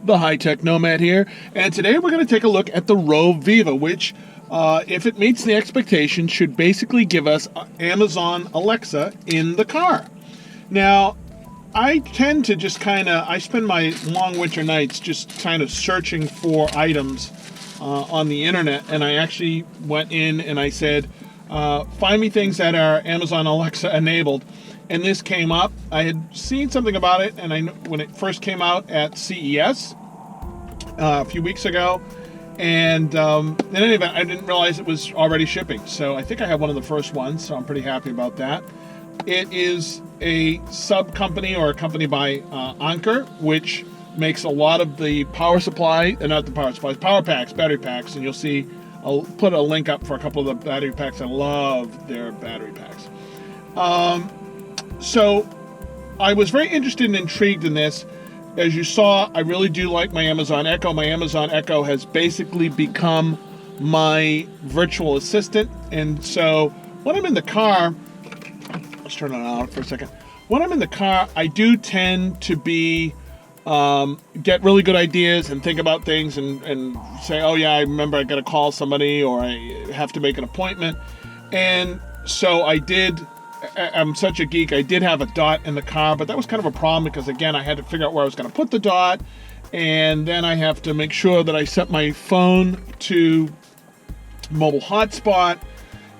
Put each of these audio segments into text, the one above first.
The High-Tech Nomad here, and today we're going to take a look at the Roav Viva, which, if it meets the expectations, should basically give us Amazon Alexa in the car. Now, I tend to just I spend my long winter nights just kind of searching for items on the internet, and I actually went in and I said, find me things that are Amazon Alexa enabled. And this came up. I had seen something about it, and I when it first came out at CES a few weeks ago, and in any event, I didn't realize it was already shipping. So I think I have one of the first ones, so I'm pretty happy about that. It is a sub-company or a company by Anker, which makes a lot of the power supply, not the power supplies, power packs, battery packs, and you'll see, I'll put a link up for a couple of the battery packs. I love their battery packs. So I was very interested and intrigued in this. As you saw, I really do like my Amazon Echo. My Amazon Echo has basically become my virtual assistant. And so when I'm in the car, let's turn it on for a second. When I'm in the car, I do tend to get really good ideas and think about things and say, oh yeah, I remember I got to call somebody or I have to make an appointment. And so I'm such a geek. I did have a dot in the car, but that was kind of a problem because, again, I had to figure out where I was going to put the dot, and then I have to make sure that I set my phone to mobile hotspot,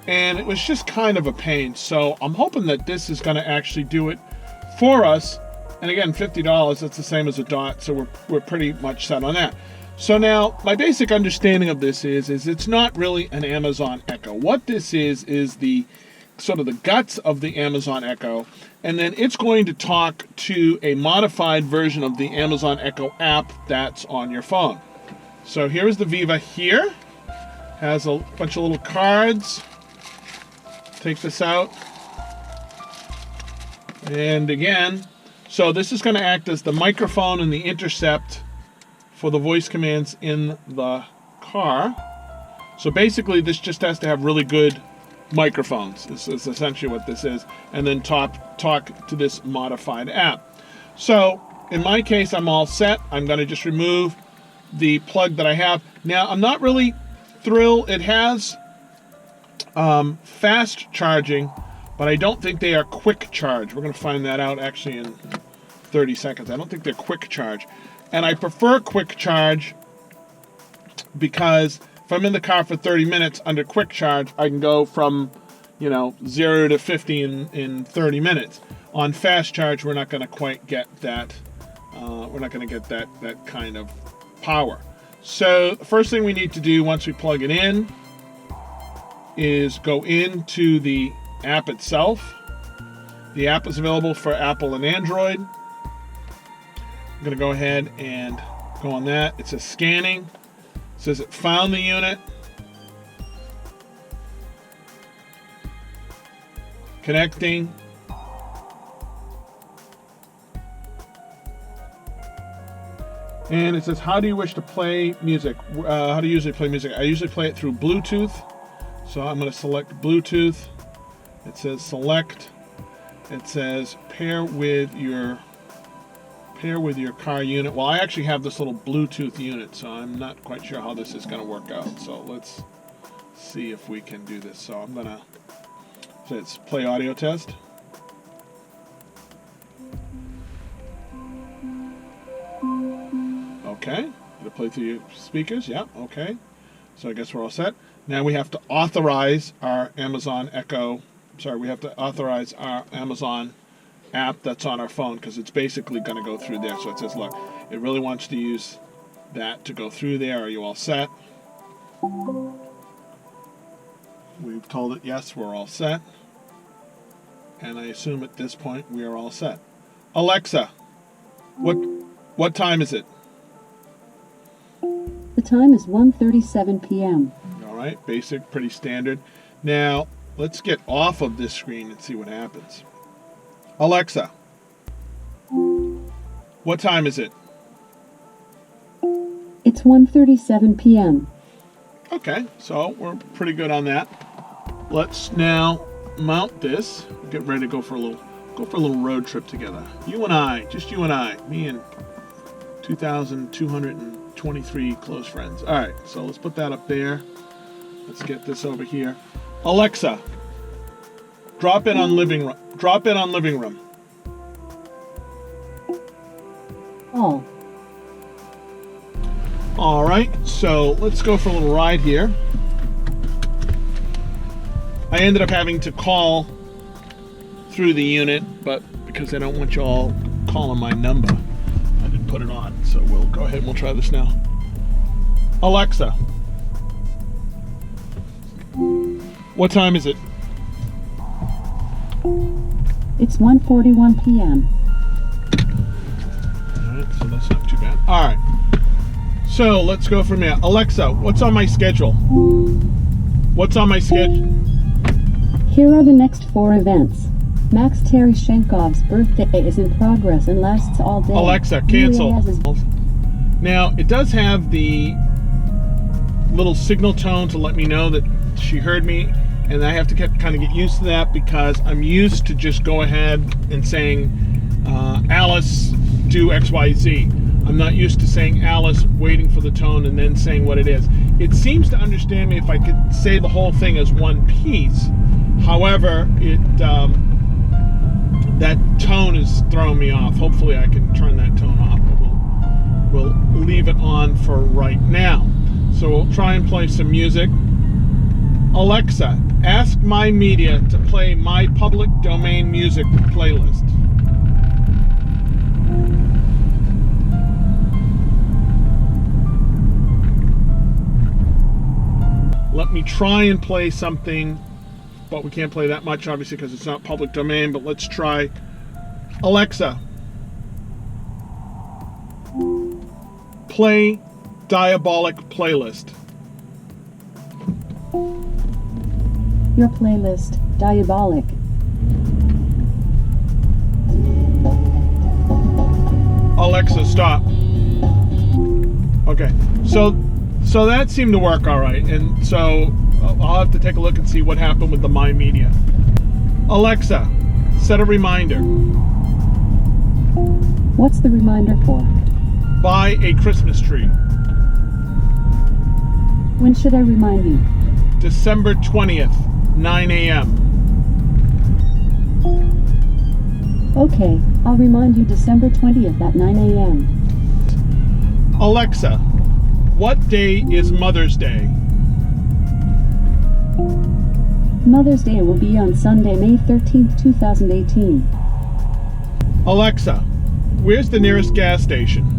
and it was just kind of a pain. So I'm hoping that this is going to actually do it for us. And again, $50, that's the same as a dot, so we're pretty much set on that. So now, my basic understanding of this is it's not really an Amazon Echo. What this is the sort of the guts of the Amazon Echo, and then it's going to talk to a modified version of the Amazon Echo app that's on your phone. So here is the Viva here. Has a bunch of little cards. Take this out. And again, so this is going to act as the microphone and the intercept for the voice commands in the car. So basically this just has to have really good microphones. This is essentially what this is, and then talk to this modified app. So in my case, I'm all set. I'm going to just remove the plug that I have. Now, I'm not really thrilled. It has fast charging, but I don't think they are quick charge. We're going to find that out actually in 30 seconds. I don't think they're quick charge, and I prefer quick charge because if I'm in the car for 30 minutes under quick charge, I can go from, 0 to 50 in 30 minutes. On fast charge, we're not going to quite get that. We're not going to get that kind of power. So the first thing we need to do once we plug it in is go into the app itself. The app is available for Apple and Android. I'm going to go ahead and go on that. It says scanning. Says it found the unit. Connecting. And it says, how do you wish to play music? How do you usually play music? I usually play it through Bluetooth. So I'm going to select Bluetooth. It says select. It says pair with your car unit. Well, I actually have this little Bluetooth unit, so I'm not quite sure how this is going to work out. So let's see if we can do this. So I'm going to say it's play audio test. Okay. It'll play through your speakers. Yeah, okay. So I guess we're all set. Now we have to authorize our Amazon Echo. Sorry, we have to authorize our Amazon app that's on our phone because it's basically going to go through there. So it says, look, it really wants to use that to go through there. Are you all set? We've told it yes, we're all set. And I assume at this point we are all set. Alexa, what time is it? The time is 1:37 p.m. All right, basic, pretty standard. Now, let's get off of this screen and see what happens. Alexa, what time is it? It's 1:37 p.m. Okay, so we're pretty good on that. Let's now mount this. Get ready to go for a little road trip together. You and I, just you and I, me and 2,223 close friends. All right, so let's put that up there. Let's get this over here. Alexa, drop in on living room. Drop in on living room. All. All right, so let's go for a little ride here. I ended up having to call through the unit, but because I don't want you all calling my number, I didn't put it on. So we'll go ahead and we'll try this now. Alexa, what time is it? It's 1:41 p.m. All right, so that's not too bad. All right, so let's go from here. Alexa, what's on my schedule? What's on my schedule? Here are the next 4 events. Max Tereshenkov's birthday is in progress and lasts all day. Alexa, cancel. Yulia has his- Now, it does have the little signal tone to let me know that she heard me, and I have to kind of get used to that because I'm used to just go ahead and saying, Alice, do XYZ. I'm not used to saying Alice, waiting for the tone, and then saying what it is. It seems to understand me if I could say the whole thing as one piece. However, that tone is throwing me off. Hopefully I can turn that tone off, but we'll leave it on for right now. So we'll try and play some music. Alexa, ask my media to play my public domain music playlist. Let me try and play something, but we can't play that much obviously because it's not public domain, but let's try. Alexa, play Diabolic playlist. Your playlist, Diabolic. Alexa, stop. Okay, so that seemed to work all right, and so I'll have to take a look and see what happened with the My Media. Alexa, set a reminder. What's the reminder for? Buy a Christmas tree. When should I remind you? December 20th, 9 a.m. Okay, I'll remind you December 20th at 9 a.m. Alexa, what day is Mother's Day? Mother's Day will be on Sunday, May 13th, 2018. Alexa, where's the nearest gas station?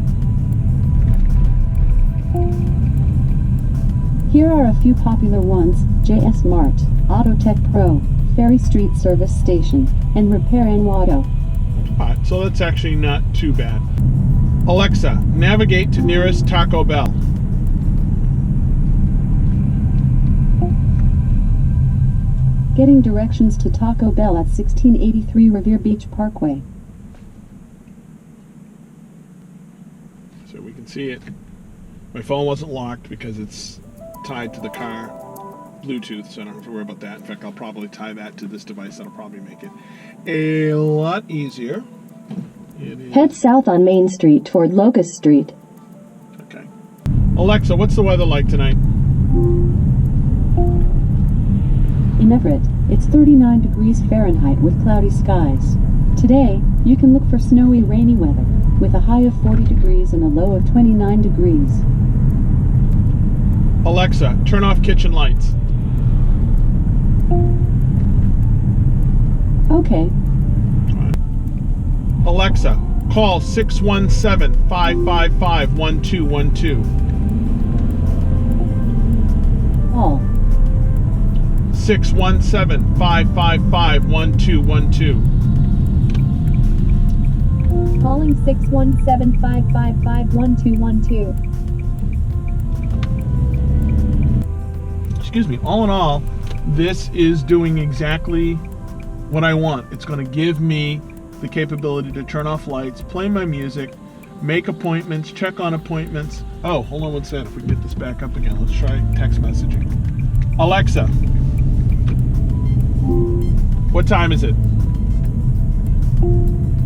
Here are a few popular ones: JS Mart, Autotech Pro, Ferry Street Service Station, and Repair and Auto. Alright, so that's actually not too bad. Alexa, navigate to nearest Taco Bell. Getting directions to Taco Bell at 1683 Revere Beach Parkway. So we can see it. My phone wasn't locked because it's tied to the car Bluetooth, so I don't have to worry about that. In fact, I'll probably tie that to this device. That'll probably make it a lot easier. Head south on Main Street toward Locust Street. Okay. Alexa, what's the weather like tonight? In Everett, it's 39 degrees Fahrenheit with cloudy skies. Today, you can look for snowy, rainy weather, with a high of 40 degrees and a low of 29 degrees. Alexa, turn off kitchen lights. Okay. Alexa, call 617-555-1212. All. 617-555-1212. Calling 617-555-1212. Excuse me, all in all, this is doing exactly what I want. It's going to give me the capability to turn off lights, play my music, make appointments, check on appointments. Oh, hold on one second. If we can get this back up again, let's try text messaging. Alexa, what time is it?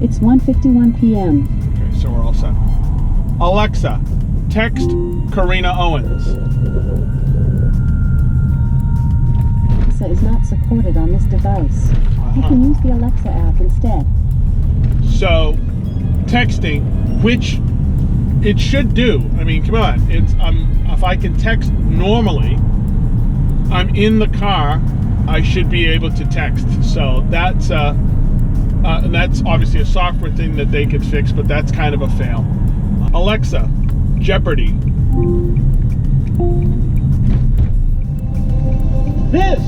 It's 1:51 p.m. Okay, so we're all set. Alexa, text Karina Owens. Alexa is not supported on this device. You can use the Alexa app instead. So, texting, which it should do. I mean, come on. It's if I can text normally, I'm in the car, I should be able to text. So that's and that's obviously a software thing that they could fix, but that's kind of a fail. Alexa, Jeopardy. This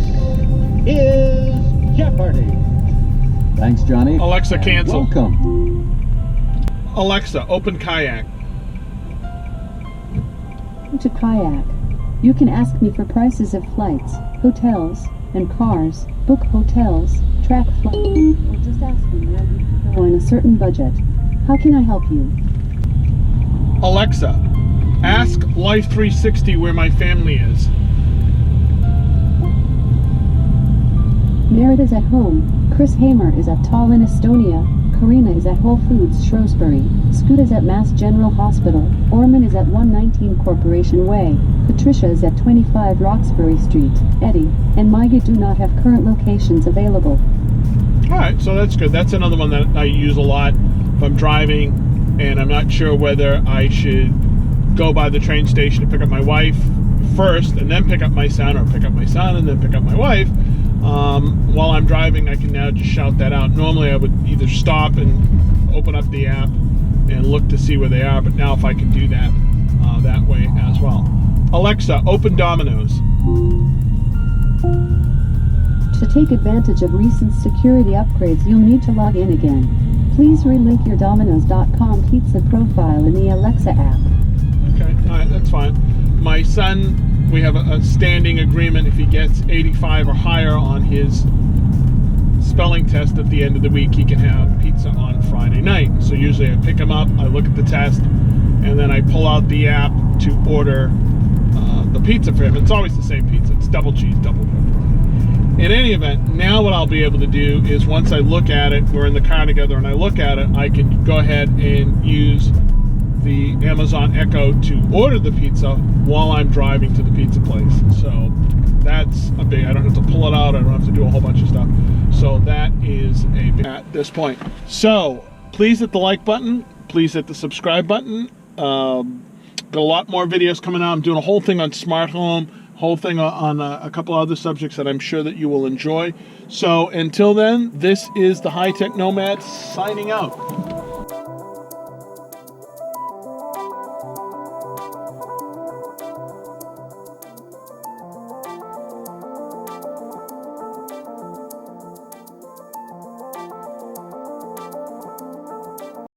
is Jeopardy! Thanks, Johnny. Alexa, And cancel. welcome. Alexa, open Kayak. To Kayak. You can ask me for prices of flights, hotels, and cars, book hotels, track flights, or just ask me where you can go on a certain budget. How can I help you? Alexa, ask Life 360 where my family is. Merritt is at home, Chris Hamer is at Tallinn, Estonia, Karina is at Whole Foods, Shrewsbury, Scoot is at Mass General Hospital, Orman is at 119 Corporation Way, Patricia is at 25 Roxbury Street, Eddie and Maggie do not have current locations available. Alright, so that's good. That's another one that I use a lot if I'm driving and I'm not sure whether I should go by the train station to pick up my wife first and then pick up my son, or pick up my son and then pick up my wife. While I'm driving, I can now just shout that out. Normally I would either stop and open up the app and look to see where they are, but now if I can do that that way as well. Alexa, open Domino's. To take advantage of recent security upgrades, you'll need to log in again. Please relink your Domino's.com pizza profile in the Alexa app. Okay, alright, that's fine. My son, we have a standing agreement. If he gets 85 or higher on his spelling test at the end of the week, he can have pizza on Friday night. So usually I pick him up, I look at the test, and then I pull out the app to order the pizza for him. It's always the same pizza. It's double cheese, double pepperoni. In any event, now what I'll be able to do is once I look at it, we're in the car together and I look at it, I can go ahead and use the Amazon Echo to order the pizza while I'm driving to the pizza place. So that's a big, I don't have to pull it out, I don't have to do a whole bunch of stuff. So that is a big at this point. So please hit the like button, please hit the subscribe button. Got a lot more videos coming out. I'm doing a whole thing on smart home, whole thing on a couple other subjects that I'm sure that you will enjoy. So until then, this is the High Tech Nomad signing out.